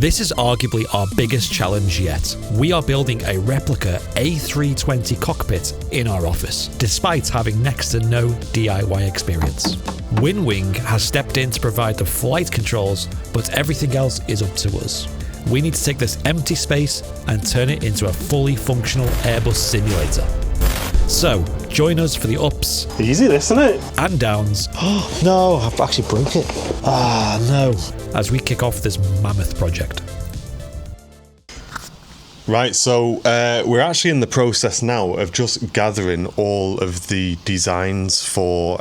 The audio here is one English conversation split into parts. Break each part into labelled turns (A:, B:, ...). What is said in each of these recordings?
A: This is arguably our biggest challenge yet. We are building a replica A320 cockpit in our office, despite having next to no DIY experience. Windwing has stepped in to provide the flight controls, but everything else is up to us. We need to take this empty space and turn it into a fully functional Airbus simulator. So, join us for the ups.
B: Easy this, isn't it?
A: And downs.
B: Oh, no, I've actually broke it. Ah, no.
A: As we kick off this mammoth project.
C: Right, so we're actually in the process now of just gathering all of the designs for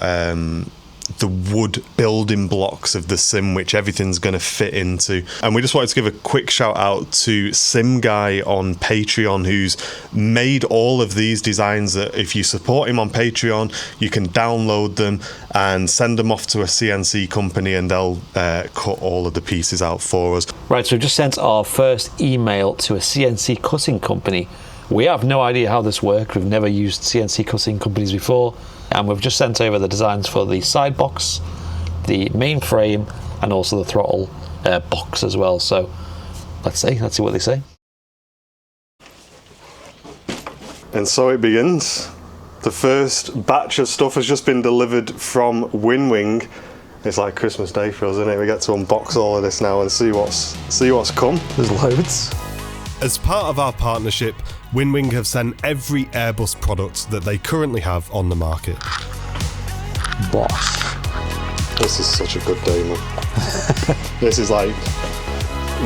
C: the wood building blocks of the sim, which everything's going to fit into. And we just wanted to give a quick shout out to Sim Guy on Patreon, who's made all of these designs that if you support him on Patreon, you can download them and send them off to a CNC company and they'll cut all of the pieces out for us.
D: Right, so we've just sent our first email to a CNC cutting company. We have no idea how this works. We've never used CNC cutting companies before. And we've just sent over the designs for the side box, the main frame, and also the throttle box as well. So let's see what they say.
C: And so it begins. The first batch of stuff has just been delivered from WinWing. It's like Christmas Day for us, isn't it? We get to unbox all of this now and see what's come.
D: There's loads.
E: As part of our partnership, WinWing have sent every Airbus product that they currently have on the market.
D: Boss.
C: This is such a good day, man. This is like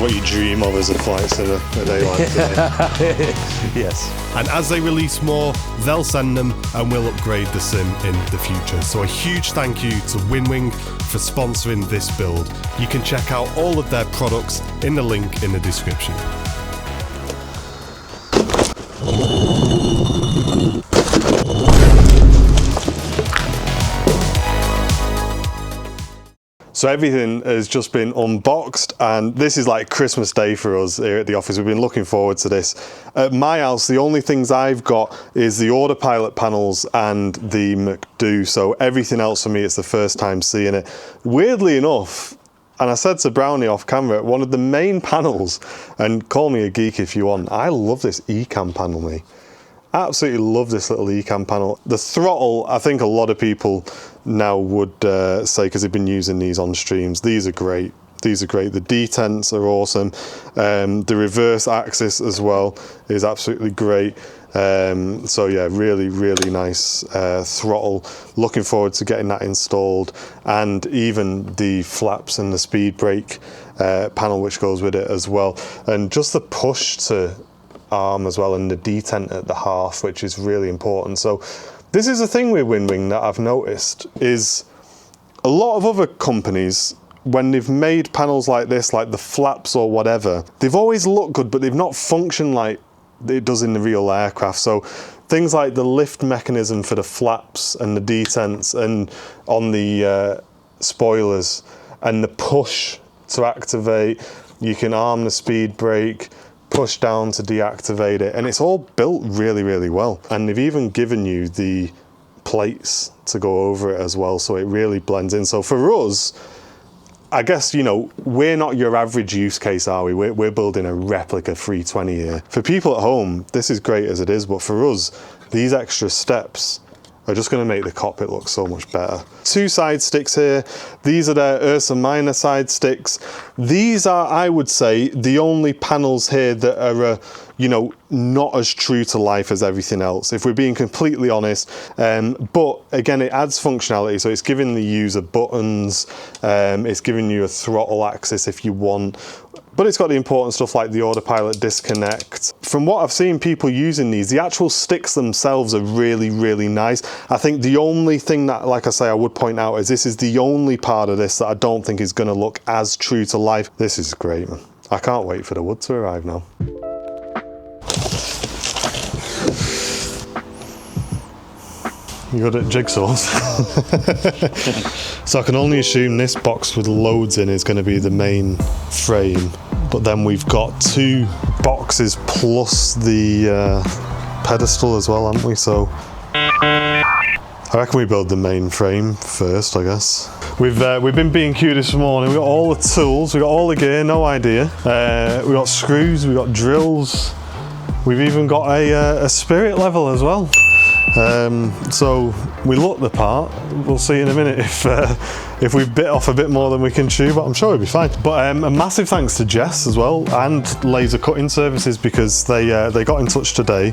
C: what you dream of as a flight sim a day like today.
D: Yes.
E: And as they release more, they'll send them and we'll upgrade the sim in the future. So a huge thank you to WinWing for sponsoring this build. You can check out all of their products in the link in the description.
C: So everything has just been unboxed and this is like Christmas Day for us here at the office. We've been looking forward to this. At my house, the only things I've got is the autopilot panels and the MCDU. So everything else for me, it's the first time seeing it. Weirdly enough, and I said to Brownie off camera, one of the main panels, and call me a geek if you want, I love this ECAM panel, me. Absolutely love this little ECAM panel. The throttle, I think a lot of people now would say, because they've been using these on streams, these are great. These are great. The detents are awesome. The reverse axis as well is absolutely great. So yeah, really, really nice throttle. Looking forward to getting that installed, and even the flaps and the speed brake panel which goes with it as well. And just the push to arm as well, and the detent at the half, which is really important. So this is the thing with WinWing that I've noticed, is a lot of other companies, when they've made panels like this, like the flaps or whatever, they've always looked good, but they've not functioned like it does in the real aircraft. So things like the lift mechanism for the flaps and the detents and on the spoilers, and the push to activate, you can arm the speed brake, push down to deactivate it, and it's all built really, really well. And they've even given you the plates to go over it as well, so it really blends in. So for us, I guess, you know, we're not your average use case, are we? We're building a replica 320 here. For people at home, this is great as it is, but for us, these extra steps are just going to make the cockpit look so much better. 2 side sticks here. These are their Ursa Minor Sidesticks. These are, I would say, the only panels here that are, you know, not as true to life as everything else, if we're being completely honest. But again, it adds functionality. So it's giving the user buttons. It's giving you a throttle axis if you want. But it's got the important stuff like the autopilot disconnect. From what I've seen people using these, the actual sticks themselves are really, really nice. I think the only thing that, like I say, I would point out is this is the only part of this that I don't think is going to look as true to life. This is great, man. I can't wait for the wood to arrive now. You good at jigsaws? So I can only assume this box with loads in is going to be the main frame, but then we've got 2 boxes plus the pedestal as well, haven't we? So I reckon we build the main frame first, I guess. We've been B&Q this morning. We got all the tools, we got all the gear, no idea. We got screws, we got drills. We've even got a spirit level as well. So we look the part. We'll see in a minute if we bit off a bit more than we can chew, but I'm sure we'll be fine. But a massive thanks to Jess as well and Laser Cutting Services, because they got in touch today,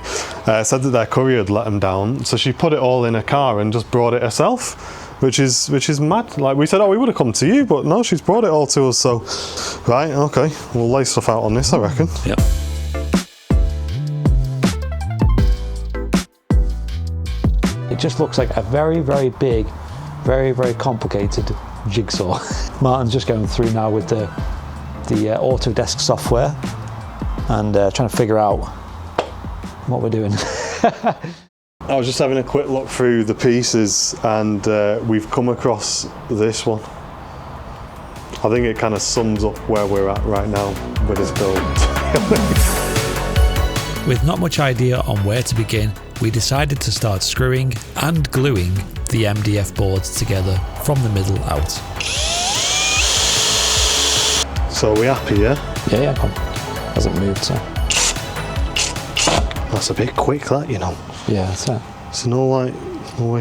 C: said that their courier had let them down, so she put it all in a car and just brought it herself, which is mad. Like we said, oh, we would have come to you, but no, she's brought it all to us. So right, okay, we'll lay stuff out on this, I reckon.
D: Yep. It just looks like a very, very big, very, very complicated jigsaw. Martin's just going through now with the Autodesk software and trying to figure out what we're doing.
C: I was just having a quick look through the pieces and we've come across this one. I think it kind of sums up where we're at right now with this build.
A: With not much idea on where to begin, we decided to start screwing and gluing the MDF boards together from the middle out.
C: So are we happy, yeah?
D: Yeah, come. Hasn't moved, so.
C: That's a bit quick, that, you know.
D: Yeah, that's it.
C: So no way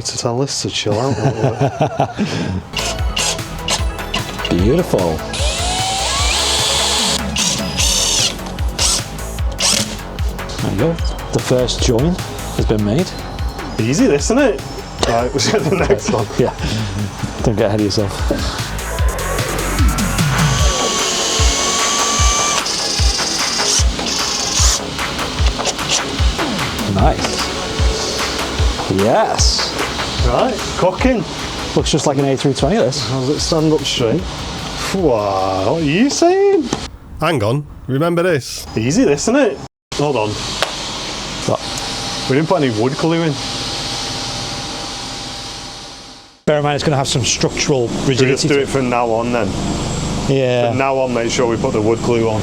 C: to tell this to chill out a little bit.
D: Beautiful. There you go. The first join has been made.
C: Easy, this, isn't it? Right, we'll get the next one.
D: Yeah. Don't get ahead of yourself. Nice. Yes.
C: Right, cooking.
D: Looks just like an A320, this.
C: How does it stand up straight? Wow, what are you saying?
E: Hang on, remember this?
C: Easy, this, isn't it? Hold on.
D: What?
C: We didn't put any wood glue in.
D: Bear in mind, it's going to have some structural rigidity.
C: Should we just do it from now on then?
D: Yeah.
C: From now on, make sure we put the wood glue on.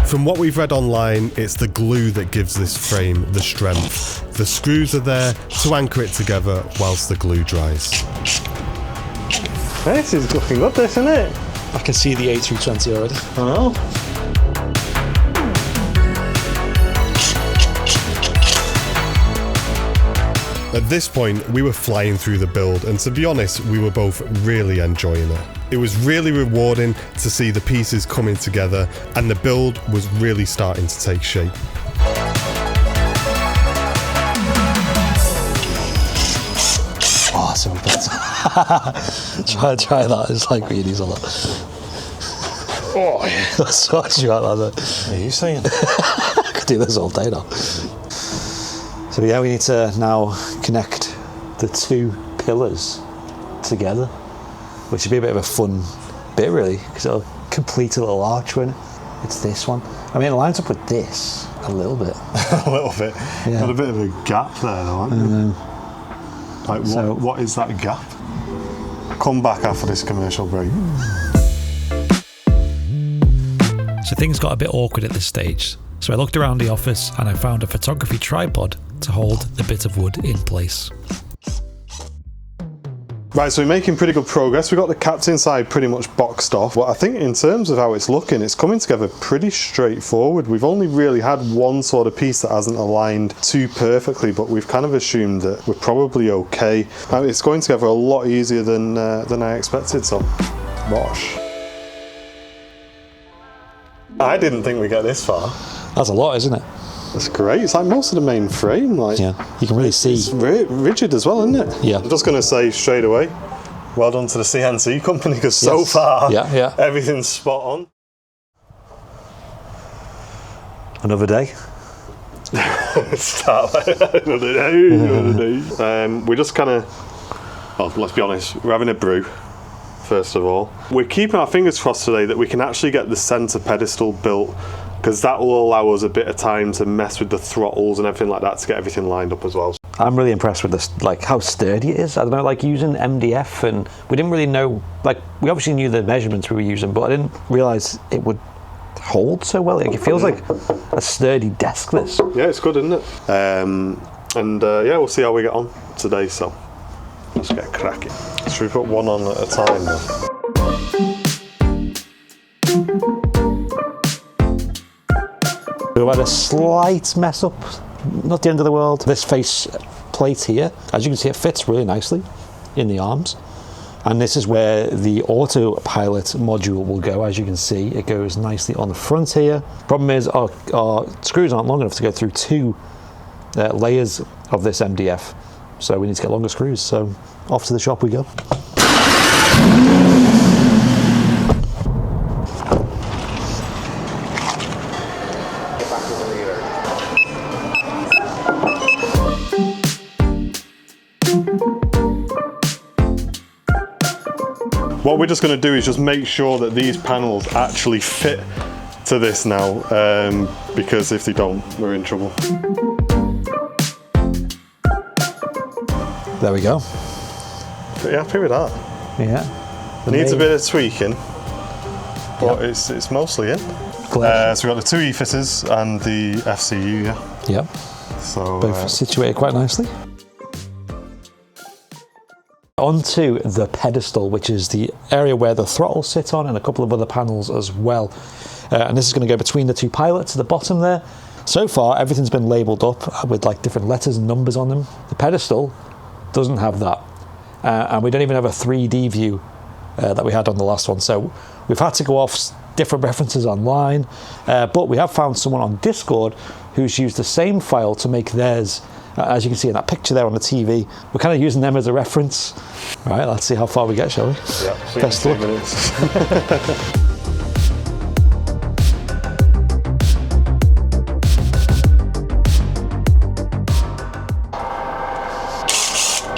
E: From what we've read online, it's the glue that gives this frame the strength. The screws are there to anchor it together whilst the glue dries.
C: This is looking good, this, isn't it?
D: I can see the A320 already.
C: I know.
E: At this point, we were flying through the build, and to be honest, we were both really enjoying it. It was really rewarding to see the pieces coming together, and the build was really starting to take shape.
D: Awesome. try that. It's like weenies a lot.
C: Oh, yeah.
D: That's what you like that.
C: What are you saying?
D: I could do this all day now. So yeah, we need to now connect the two pillars together, which would be a bit of a fun bit really, because it'll complete a little arch when it's this one. I mean, it lines up with this a little bit.
C: A little bit.
D: Yeah.
C: Got a bit of a gap there though, haven't you? Like, what is that gap? Come back after this commercial break.
A: So things got a bit awkward at this stage. So I looked around the office and I found a photography tripod to hold the bit of wood in place.
C: Right, so we're making pretty good progress. We got the captain side pretty much boxed off. But I think in terms of how it's looking, it's coming together pretty straightforward. We've only really had one sort of piece that hasn't aligned too perfectly, but we've kind of assumed that we're probably okay. It's going together a lot easier than I expected, so wash. I didn't think we'd get this far.
D: That's a lot, isn't it?
C: That's great. It's like most of the main frame. Like,
D: Yeah, you can really see.
C: It's rigid as well, isn't it?
D: Yeah.
C: I'm just going to say straight away, well done to the CNC company, because so far, everything's spot on.
D: Another day.
C: Start like another day. We're just kind of, well, let's be honest, we're having a brew. First of all, we're keeping our fingers crossed today that we can actually get the centre pedestal built, because that will allow us a bit of time to mess with the throttles and everything like that to get everything lined up as well.
D: I'm really impressed with this, like how sturdy it is. I don't know, like using MDF, and we didn't really know, like we obviously knew the measurements we were using, but I didn't realise it would hold so well. Like, it feels like a sturdy desk, this.
C: Yeah, it's good, isn't it? Yeah, we'll see how we get on today, so Let's get cracking. Should we put one on at a time then?
B: We've had a slight mess up, not the end of the world. This face plate here, as you can see, it fits really nicely in the arms. And this is where the autopilot module will go. As you can see, it goes nicely on the front here. Problem is our screws aren't long enough to go through two layers of this MDF. So we need to get longer screws. So off to the shop we go.
C: What we're just going to do is just make sure that these panels actually fit to this now, because if they don't, we're in trouble.
B: There we go.
C: Pretty happy with that.
B: Yeah.
C: Needs a bit of tweaking, but it's mostly in. So we've got the two E-fitters and the FCU, yeah.
B: Yep.
C: So
B: both situated quite nicely. Onto the pedestal, which is the area where the throttle sits on, and a couple of other panels as well. And this is going to go between the two pilots at the bottom there. So far, everything's been labelled up with like different letters and numbers on them. The pedestal doesn't have that. And we don't even have a 3D view that we had on the last one. So we've had to go off different references online, but we have found someone on Discord who's used the same file to make theirs. As you can see in that picture there on the TV, we're kind of using them as a reference. All right, let's see how far we get, shall we?
C: Yeah,
B: best luck.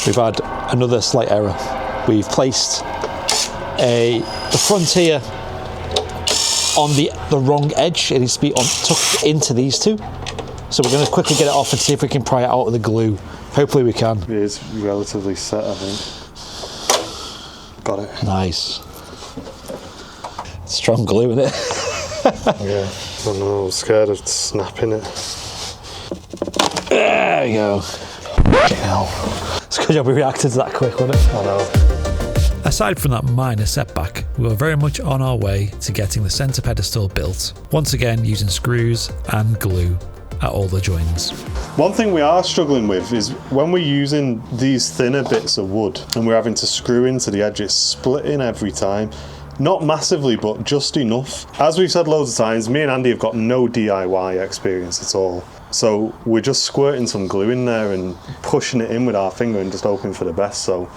B: We've had another slight error. We've placed the front here on the wrong edge. It needs to be tucked into these two. So we're going to quickly get it off and see if we can pry it out of the glue. Hopefully we can.
C: It is relatively set, I think. Got it.
B: Nice. Strong glue, isn't it?
C: Yeah. I know, I'm scared of snapping it.
B: There we go. Hell. It's a good job we reacted to that quick, wasn't it?
C: I know.
A: Aside from that minor setback, we were very much on our way to getting the centre pedestal built, once again using screws and glue at all the joins.
C: One thing we are struggling with is when we're using these thinner bits of wood and we're having to screw into the edge, it's splitting every time. Not massively, but just enough. As we've said loads of times, me and Andy have got no DIY experience at all. So we're just squirting some glue in there and pushing it in with our finger and just hoping for the best. So,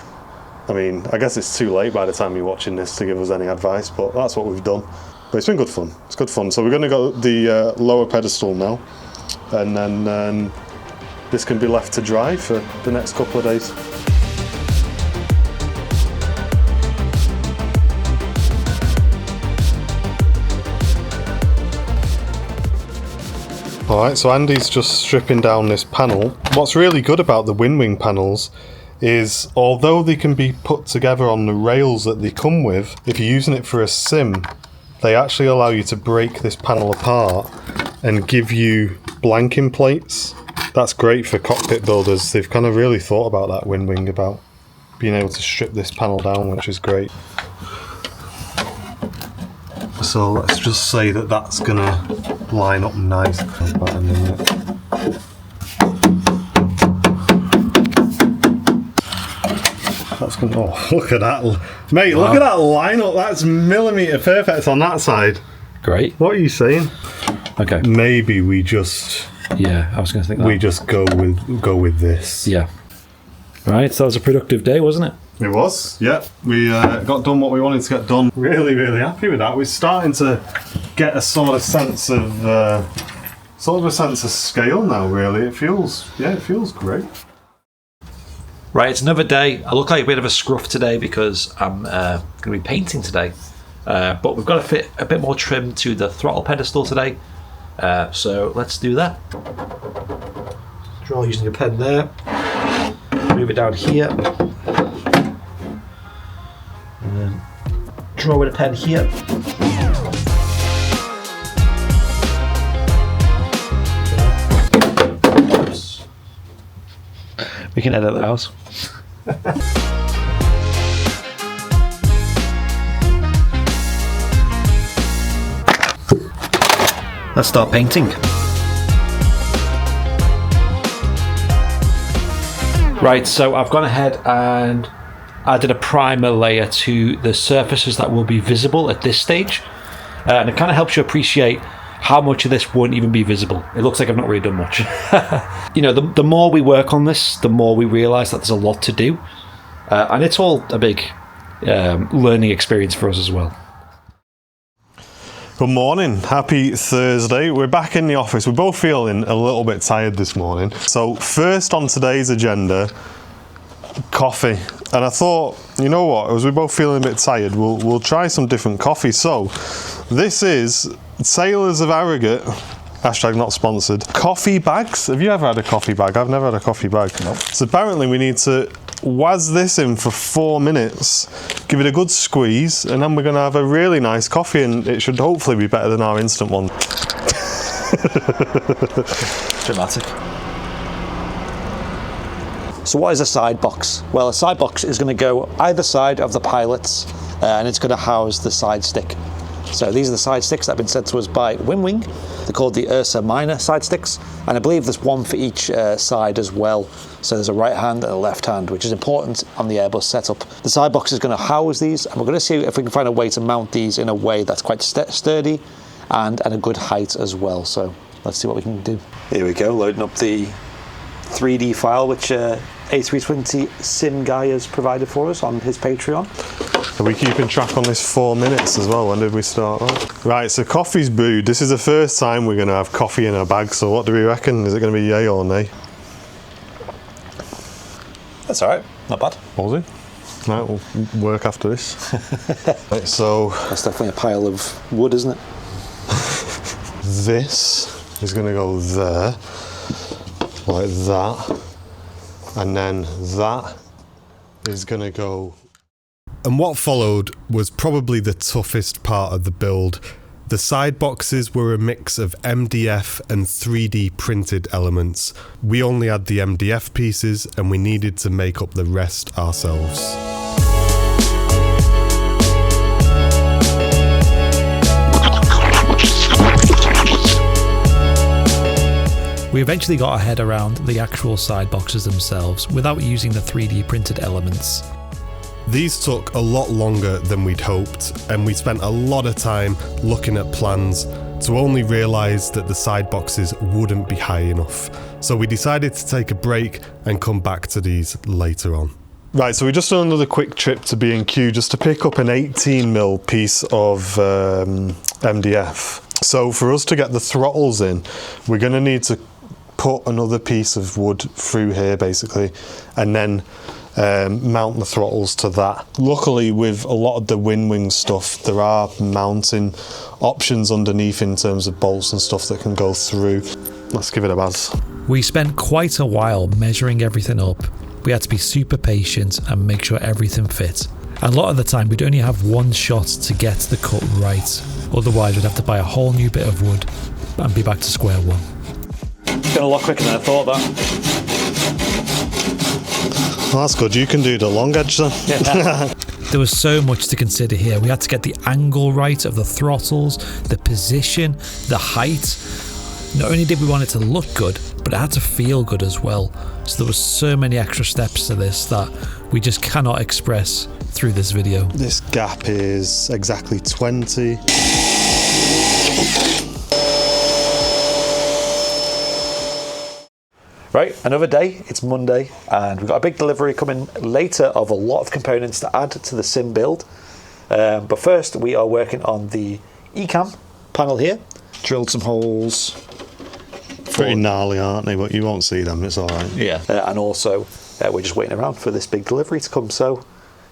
C: I mean, I guess it's too late by the time you're watching this to give us any advice, but that's what we've done. But it's been good fun. It's good fun. So we're going to go the lower pedestal now. And then this can be left to dry for the next couple of days. Alright, so Andy's just stripping down this panel. What's really good about the Windwing panels is, although they can be put together on the rails that they come with, if you're using it for a sim, they actually allow you to break this panel apart and give you blanking plates. That's great for cockpit builders. They've kind of really thought about that, Windwing, about being able to strip this panel down, which is great. So let's just say that that's gonna line up nice. That's gonna, oh, look at that, mate! Wow. Look at that lineup. That's millimetre perfect on that side.
B: Great.
C: What are you saying?
B: Okay.
C: Maybe we just.
B: Yeah, I was going to think that.
C: We just go with this.
B: Yeah. Right. So that was a productive day, wasn't it?
C: It was. Yeah. We got done what we wanted to get done. Really, really happy with that. We're starting to get a sort of sense of scale now. Really, it feels great.
D: Right, it's another day. I look like a bit of a scruff today because I'm going to be painting today. But we've got to fit a bit more trim to the throttle pedestal today. So let's do that. Draw using your pen there. Move it down here. And then draw with a pen here.
B: We can edit that out. Let's start painting. Right, so I've gone ahead and added a primer layer to the surfaces that will be visible at this stage. And it kind of helps you appreciate how much of this won't even be visible. It looks like I've not really done much. You know, the more we work on this, the more we realise that there's a lot to do. And it's all a big learning experience for us as well.
C: Good morning, happy Thursday. We're back in the office. We're both feeling a little bit tired this morning. So first on today's agenda, coffee. And I thought, you know what, as we're both feeling a bit tired, we'll try some different coffee. So this is Sailors of Harrogate, hashtag not sponsored, coffee bags. Have you ever had a coffee bag? I've never had a coffee bag. No. So apparently we need to waz this in for 4 minutes, give it a good squeeze, and then we're going to have a really nice coffee, and it should hopefully be better than our instant one.
B: Dramatic. So what is a side box? Well, a side box is going to go either side of the pilots, and it's going to house the side stick. So these are the side sticks that have been sent to us by WinWing. They're called the Ursa Minor Sidesticks, and I believe there's one for each side as well. So there's a right hand and a left hand, which is important on the Airbus setup. The side box is going to house these, and we're going to see if we can find a way to mount these in a way that's quite sturdy and at a good height as well. So let's see what we can do. Here we go, loading up the 3D file, which A320 Sim guy has provided for us on his Patreon.
C: Are we keeping track on this 4 minutes as well? When did we start that? Right, so coffee's brewed. This is the first time we're going to have coffee in a bag, so what do we reckon? Is it going to be yay or nay?
B: That's alright, not bad.
C: Was it? Right, we'll work after this. Right, so
B: that's definitely a pile of wood, isn't it?
C: This is going to go there, like that, and then that is going to go.
E: And what followed was probably the toughest part of the build. The side boxes were a mix of MDF and 3D printed elements. We only had the MDF pieces, and we needed to make up the rest ourselves.
A: We eventually got our head around the actual side boxes themselves without using the 3D printed elements.
E: These took a lot longer than we'd hoped, and we spent a lot of time looking at plans to only realise that the side boxes wouldn't be high enough. So we decided to take a break and come back to these later on.
C: Right, so we just done another quick trip to B&Q just to pick up an 18mm piece of MDF. So for us to get the throttles in, we're going to need to put another piece of wood through here basically, and then mount the throttles to that. Luckily, with a lot of the Windwing stuff, there are mounting options underneath in terms of bolts and stuff that can go through. Let's give it a buzz.
A: We spent quite a while measuring everything up. We had to be super patient and make sure everything fit. A lot of the time we'd only have one shot to get the cut right, otherwise we'd have to buy a whole new bit of wood and be back to square one.
B: It's going a lot quicker than I thought that.
C: Well, that's good, you can do the long edge then.
B: Yeah.
A: There was so much to consider here. We had to get the angle right of the throttles, the position, the height. Not only did we want it to look good, but it had to feel good as well. So there were so many extra steps to this that we just cannot express through this video.
C: This gap is exactly 20.
B: Right, another day, it's Monday, and we've got a big delivery coming later of a lot of components to add to the sim build. But first, we are working on the ECAM panel here. Drilled some holes.
C: Pretty gnarly, aren't they? But you won't see them, it's all right.
B: Yeah. And also, we're just waiting around for this big delivery to come, so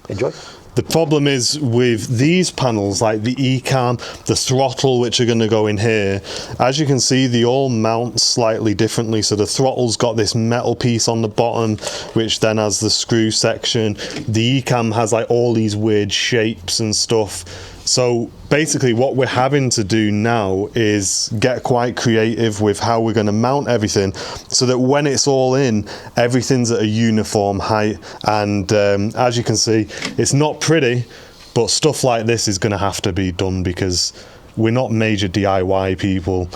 B: enjoy.
C: The problem is with these panels, like the ECAM, the throttle, which are going to go in here, as you can see, they all mount slightly differently. So the throttle's got this metal piece on the bottom, which then has the screw section. The ECAM has like all these weird shapes and stuff. So basically what we're having to do now is get quite creative with how we're going to mount everything so that when it's all in, everything's at a uniform height. And as you can see, it's not pretty, but stuff like this is going to have to be done because we're not major DIY people.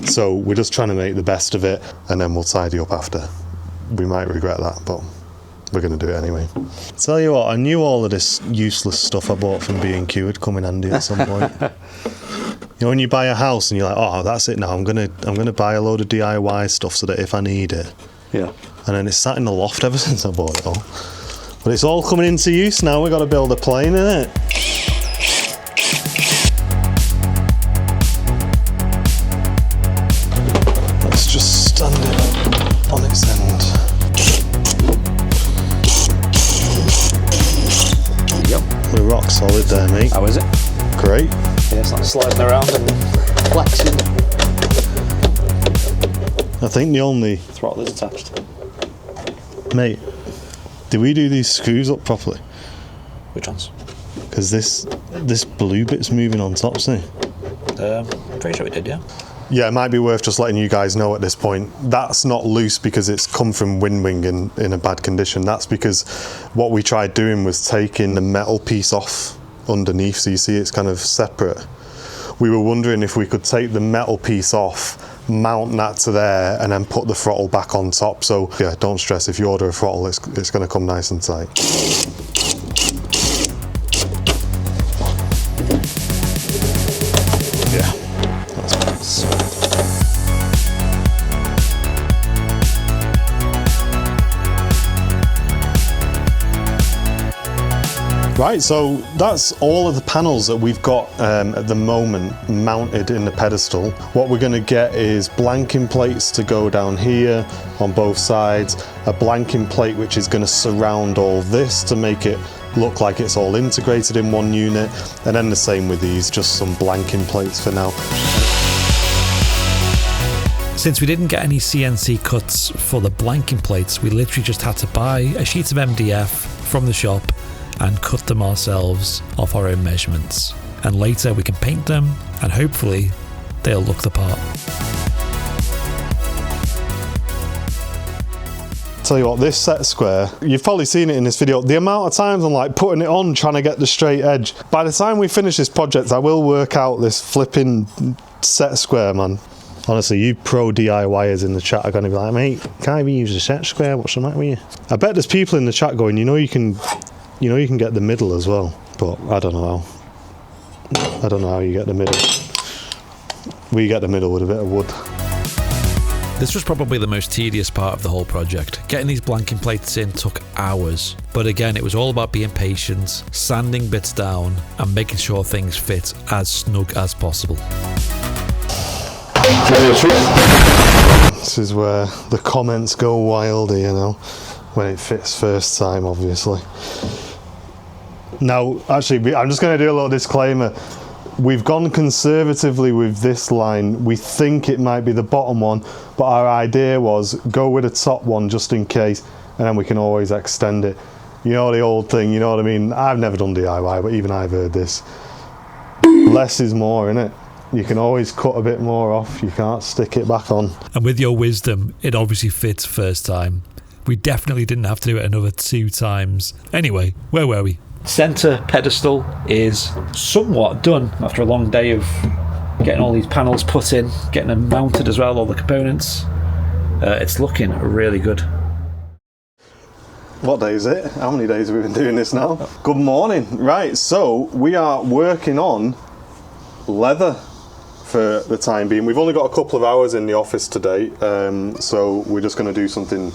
C: So we're just trying to make the best of it, and then we'll tidy up after. We might regret that, but we're going to do it anyway. Tell you what, I knew all of this useless stuff I bought from B&Q would come in handy at some point. You know, when you buy a house and you're like, oh, that's it now, I'm gonna buy a load of DIY stuff so that if I need it. Yeah. And then it's sat in the loft ever since I bought it all. But it's all coming into use now. We've got to build a plane, innit? Let's just stand it on its end. We're rock solid there, mate.
D: How is it?
C: Great.
D: Yeah, it's like sliding around and flexing.
C: I think the only...
D: Throttle is attached.
C: Mate, did we do these screws up properly?
D: Which ones?
C: Because this blue bit's moving on top, see?
D: Pretty sure we did, yeah.
C: Yeah, it might be worth just letting you guys know at this point. That's not loose because it's come from Windwing in a bad condition. That's because what we tried doing was taking the metal piece off underneath, so you see it's kind of separate. We were wondering if we could take the metal piece off, mount that to there, and then put the throttle back on top. So yeah, don't stress, if you order a throttle, it's going to come nice and tight. Yeah. Right, so that's all of the panels that we've got at the moment mounted in the pedestal. What we're going to get is blanking plates to go down here on both sides, a blanking plate which is going to surround all this to make it look like it's all integrated in one unit, and then the same with these, just some blanking plates for now.
A: Since we didn't get any CNC cuts for the blanking plates, we literally just had to buy a sheet of MDF from the shop and cut them ourselves off our own measurements. And later we can paint them and hopefully they'll look the part.
C: Tell you what, this set square, you've probably seen it in this video, the amount of times I'm like putting it on trying to get the straight edge. By the time we finish this project, I will work out this flipping set square, man. Honestly, you pro DIYers in the chat are going to be like, mate, can't even use a set square, what's the matter with you? I bet there's people in the chat going, you know you can get the middle as well, but I don't know how. I don't know how you get the middle. We get the middle with a bit of wood.
A: This was probably the most tedious part of the whole project. Getting these blanking plates in took hours, but again it was all about being patient, sanding bits down and making sure things fit as snug as possible.
C: This is where the comments go wilder, you know, when it fits first time, obviously. Now, actually, I'm just going to do a little disclaimer. We've gone conservatively with this line. We think it might be the bottom one, but our idea was go with the top one just in case, and then we can always extend it. You know the old thing, you know what I mean? I've never done DIY, but even I've heard this. Less is more, innit? You can always cut a bit more off. You can't stick it back on.
A: And with your wisdom, it obviously fits first time. We definitely didn't have to do it another 2 times. Anyway, where were we? Centre pedestal is somewhat done after a long day of getting all these panels put in, getting them mounted as well, all the components. It's looking really good.
C: What day is it? How many days have we been doing this now? Good morning. Right, so we are working on leather for the time being. We've only got a couple of hours in the office today, so we're just going to do something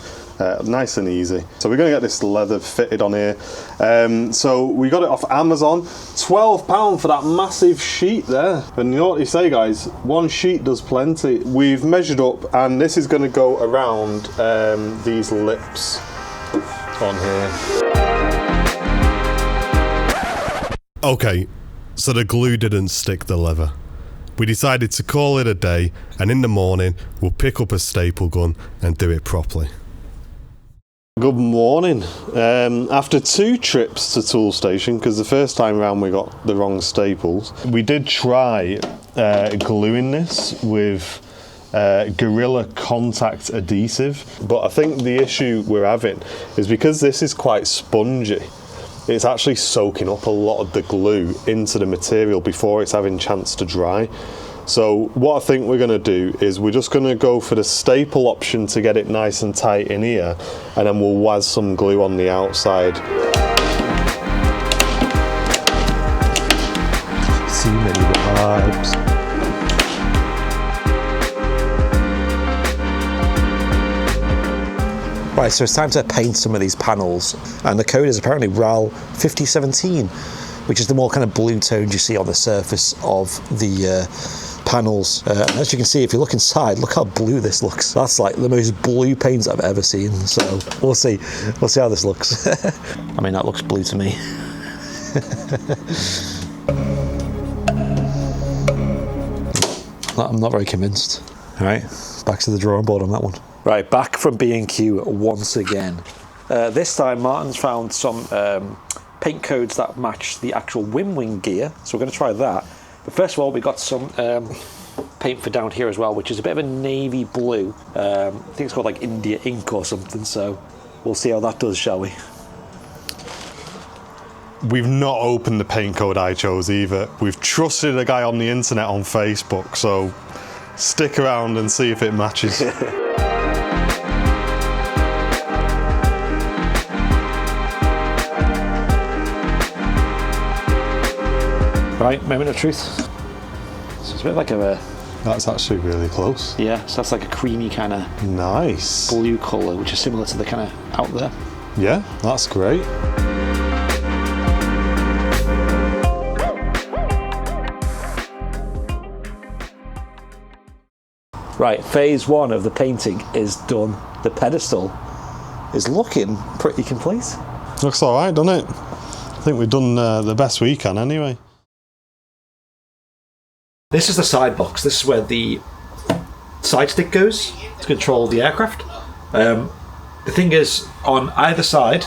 C: nice and easy. So we're going to get this leather fitted on here. So we got it off Amazon. £12 for that massive sheet there. And you know what they say, guys, one sheet does plenty. We've measured up, and this is going to go around these lips on here.
E: Okay, so the glue didn't stick the leather. We decided to call it a day, and in the morning we'll pick up a staple gun and do it properly.
C: Good morning. After 2 trips to Tool Station, because the first time around we got the wrong staples, we did try gluing this with Gorilla Contact adhesive, but I think the issue we're having is because this is quite spongy, it's actually soaking up a lot of the glue into the material before it's having a chance to dry. So what I think we're going to do is we're just going to go for the staple option to get it nice and tight in here, and then we'll waz some glue on the outside.
B: See many vibes. Right, so it's time to paint some of these panels, and the code is apparently RAL 5017, which is the more kind of blue tones you see on the surface of the panels. As you can see, if you look inside, look how blue this looks. That's like the most blue paint I've ever seen. So we'll see how this looks. I mean, that looks blue to me. I'm not very convinced. All right, back to the drawing board on that one. Right, back from B&Q once again. This time Martin's found some paint codes that match the actual Windwing gear, so we're going to try that. But first of all, we got some paint for down here as well, which is a bit of a navy blue. I think it's called like India ink or something, so we'll see how that does, shall we?
C: We've not opened the paint code I chose either. We've trusted a guy on the internet on Facebook, so stick around and see if it matches.
B: Right, moment of truth. So it's a bit like a...
C: That's actually really close.
B: Yeah, so that's like a creamy kind of
C: nice
B: blue colour, which is similar to the kind of out there.
C: Yeah, that's great.
B: Right, phase 1 of the painting is done. The pedestal is looking pretty complete.
C: Looks alright, doesn't it? I think we've done the best we can anyway.
B: This is the side box. This is where the side stick goes to control the aircraft. The thing is, on either side,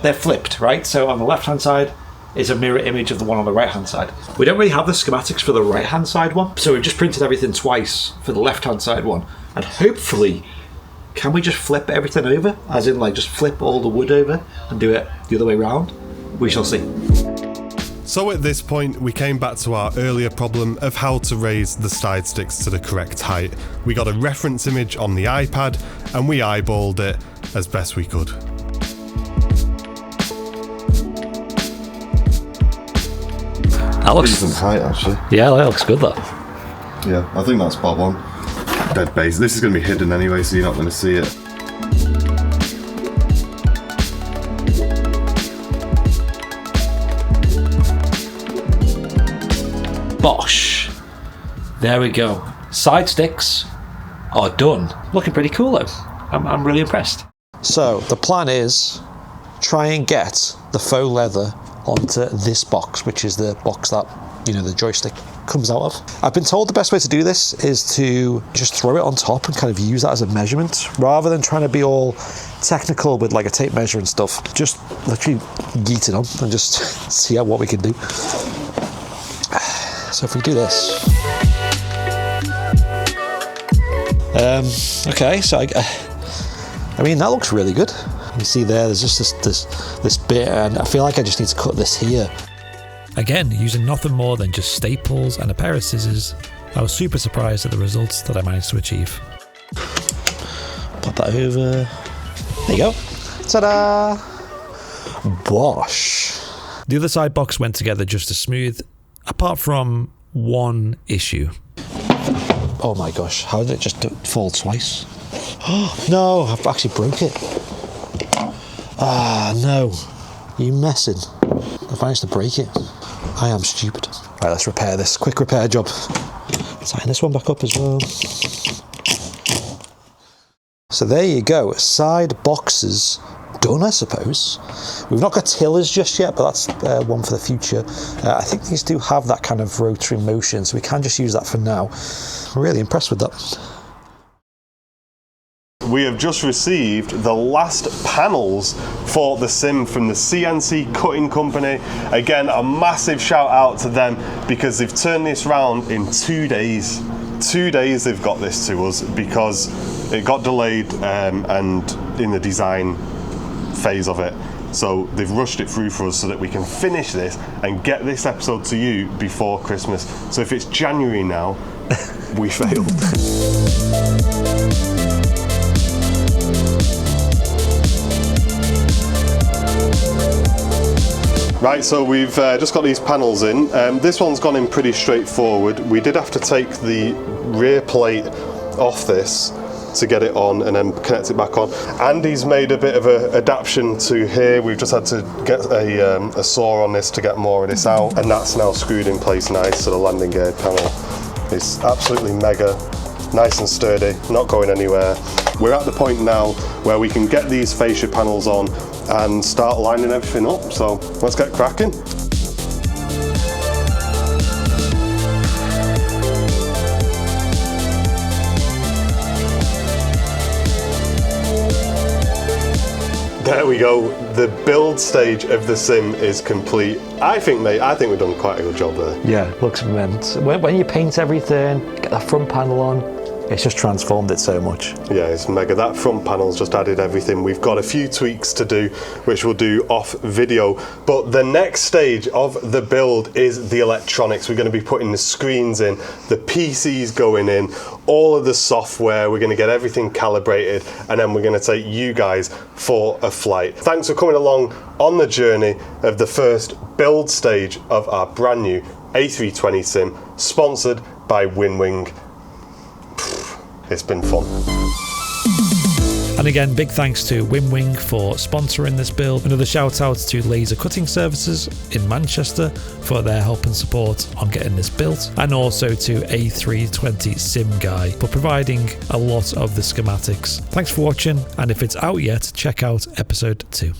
B: they're flipped, right? So on the left-hand side is a mirror image of the one on the right-hand side. We don't really have the schematics for the right-hand side one, so we've just printed everything twice for the left-hand side one. And hopefully, can we just flip everything over? As in, like, just flip all the wood over and do it the other way around? We shall see.
E: So at this point, we came back to our earlier problem of how to raise the side sticks to the correct height. We got a reference image on the iPad and we eyeballed it as best we could.
B: That looks
F: decent height, actually.
B: Yeah, that looks good, that.
F: Yeah, I think that's bob on. Dead base. This is going to be hidden anyway, so you're not going to see it.
B: Bosh. There we go. Side sticks are done. Looking pretty cool though. I'm really impressed. So the plan is try and get the faux leather onto this box, which is the box that, you know, the joystick comes out of. I've been told the best way to do this is to just throw it on top and kind of use that as a measurement rather than trying to be all technical with like a tape measure and stuff. Just literally yeet it on and just see what we can do. So if we do this, okay. So I mean that looks really good. You see there's just this bit, and I feel like I just need to cut this here.
A: Again, using nothing more than just staples and a pair of scissors, I was super surprised at the results that I managed to achieve.
B: Pop that over. There you go. Ta-da! Bosh.
A: The other side box went together just as smooth, apart from one issue.
B: Oh my gosh, how did it just fall twice? Oh no, I've actually broke it. Ah no, you messing. I've managed to break it. I am stupid. Right, let's repair this. Quick repair job. Tighten this one back up as well. So there you go, side boxes done, I suppose. We've not got tillers just yet, but that's one for the future. I think these do have that kind of rotary motion, so we can just use that for now. I'm really impressed with that.
C: we have just received the last panels for the sim from the CNC cutting company. Again, a massive shout out to them because they've turned this round in 2 days. 2 days they've got this to us because it got delayed and in the design phase of it. So they've rushed it through for us so that we can finish this and get this episode to you before Christmas. So if it's January now, we failed. Right, so we've just got these panels in. This one's gone in pretty straightforward. We did have to take the rear plate off this to get it on and then connect it back on. Andy's made a bit of an adaptation to here. We've just had to get a saw on this to get more of this out, and that's now screwed in place nice, so the landing gear panel is absolutely mega, nice and sturdy, not going anywhere. We're at the point now where we can get these fascia panels on and start lining everything up, so let's get cracking. There we go. The build stage of the sim is complete. I think we've done quite a good job there.
B: Yeah, looks immense. When you paint everything, get that front panel on, it's just transformed it so much.
C: Yeah, it's mega. That front panel's just added everything. We've got a few tweaks to do, which we'll do off video. But the next stage of the build is the electronics. We're going to be putting the screens in, the PCs going in, all of the software. We're going to get everything calibrated, and then we're going to take you guys for a flight. Thanks for coming along on the journey of the first build stage of our brand new A320 sim, sponsored by WinWing. It's been fun.
A: And again, big thanks to Windwing for sponsoring this build. Another shout out to Laser Cutting Services in Manchester for their help and support on getting this built. And also to A320 Sim Guy for providing a lot of the schematics. Thanks for watching, and if it's out yet, check out episode 2.